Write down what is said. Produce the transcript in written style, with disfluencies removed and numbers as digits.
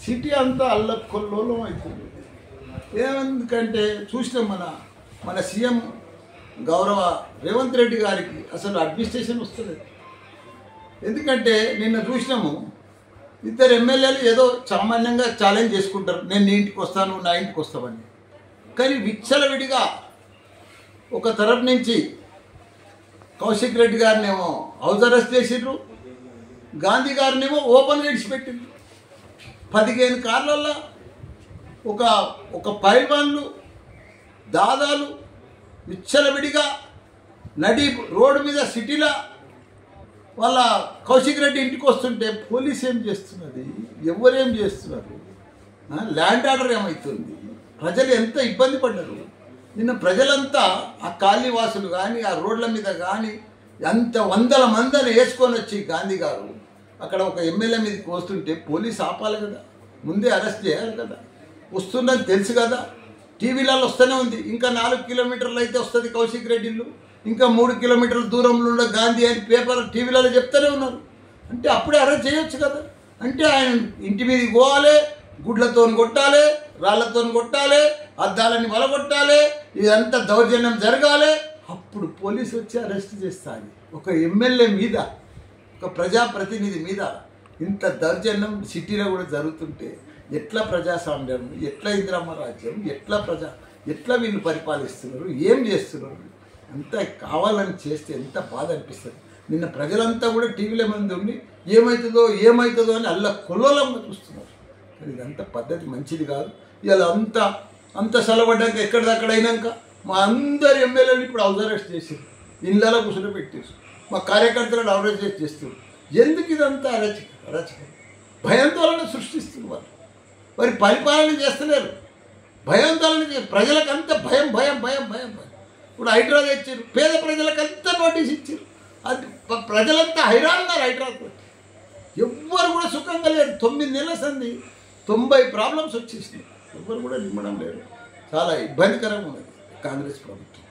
City అంతా అల్లకొల్లోలం అవుతుంది. ఎందుకంటే చూసినాం మన సీఎం గౌరవ రేవంత్ రెడ్డి గారికి అసలు అడ్మినిస్ట్రేషన్ వస్తలేదు. ఎందుకంటే నిన్న చూసినాము ఇద్దరు ఎమ్మెల్యేలు ఏదో సామాన్యంగా ఛాలెంజ్ చేసుకుంటారు, నేను నీ ఇంటికి వస్తాను నా ఇంటికి వస్తామని. కానీ విచ్చలవిడిగా ఒక తరపు నుంచి కౌశిక్ రెడ్డి గారినేమో హౌస్ అరెస్ట్ చేసిండ్రు, గాంధీ గారినేమో ఓపెన్గా విడిచిపెట్టిండ్రు. 15 కార్లల్లో ఒక పైల్వాన్లు దాదాలు విచ్చలవిడిగా నడి రోడ్డు మీద సిటీలో వాళ్ళ కౌశిక్ రెడ్డి ఇంటికి వస్తుంటే పోలీసు ఏం చేస్తున్నది, ఎవరేం చేస్తున్నారు, ల్యాండ్ ఆర్డర్ ఏమవుతుంది, ప్రజలు ఎంత ఇబ్బంది పడ్డారు. నిన్న ప్రజలంతా ఆ కాలనీవాసులు కానీ ఆ రోడ్ల మీద కానీ అంత వందల మందిని వేసుకొని వచ్చి గాంధీ గారు అక్కడ ఒక ఎమ్మెల్యే మీదకి వస్తుంటే పోలీసు ఆపాలి కదా, ముందే అరెస్ట్ చేయాలి కదా. వస్తుందని తెలుసు కదా, టీవీలలో వస్తూనే ఉంది. ఇంకా 4 కిలోమీటర్లు అయితే వస్తుంది కౌశిక్ రెడ్డి ఇల్లు, ఇంకా 3 కిలోమీటర్ల దూరంలో ఉన్న గాంధీ అని పేపర్ టీవీలలో చెప్తూనే ఉన్నారు. అంటే అప్పుడే అరెస్ట్ చేయొచ్చు కదా. అంటే ఆయన ఇంటి మీదకి పోవాలి, గుడ్లతో కొట్టాలి, రాళ్లతో కొట్టాలి, అద్దాలని వలగొట్టాలి, ఇదంతా దౌర్జన్యం జరగాలి, అప్పుడు పోలీసు వచ్చి అరెస్ట్ చేస్తాను. ఒక ఎమ్మెల్యే మీద, ఒక ప్రజాప్రతినిధి మీద ఇంత దౌర్జన్యం సిటీలో కూడా జరుగుతుంటే ఎట్లా ప్రజాస్వామ్యం, ఎట్లా ఇందిరమ్మ రాజ్యం, ఎట్లా వీళ్ళు పరిపాలిస్తున్నారు, ఏం చేస్తున్నారు, అంతా కావాలని చేస్తే ఎంత బాధ అనిపిస్తుంది. నిన్న ప్రజలంతా కూడా టీవీల మంది ఉండి ఏమవుతుందో అని అల్ల కొల్లోలంగా చూస్తున్నారు. కానీ ఇదంతా పద్ధతి మంచిది కాదు. ఇలా అంత సెలవడ్డాక ఎక్కడిదక్కడ అయినాక మా అందరు ఎమ్మెల్యేలు ఇప్పుడు హౌస్ అరెస్ట్ చేసారు, ఇళ్ళలో కూర్చొని పెట్టేసి మా కార్యకర్తలను అరెస్ట్ చేస్తారు. ఎందుకు ఇదంతా అరచకం భయాందోళన సృష్టిస్తున్నారు. వారి పరిపాలన చేస్తలేరు, భయాందోళన ప్రజలకంతా భయం. ఇప్పుడు హైడ్రా తెచ్చారు, పేద ప్రజలకంతా నోటీస్ ఇచ్చారు. అది ప్రజలంతా హైరాన్నారు హైడ్రాతో. ఎవ్వరు కూడా సుఖంగా లేరు. 9 నెలల సంది 90 ప్రాబ్లమ్స్ వచ్చేసినాయి, ఎవ్వరు కూడా నిమ్మడం లేరు. చాలా ఇబ్బందికరంగా ఉన్నది కాంగ్రెస్ ప్రభుత్వం.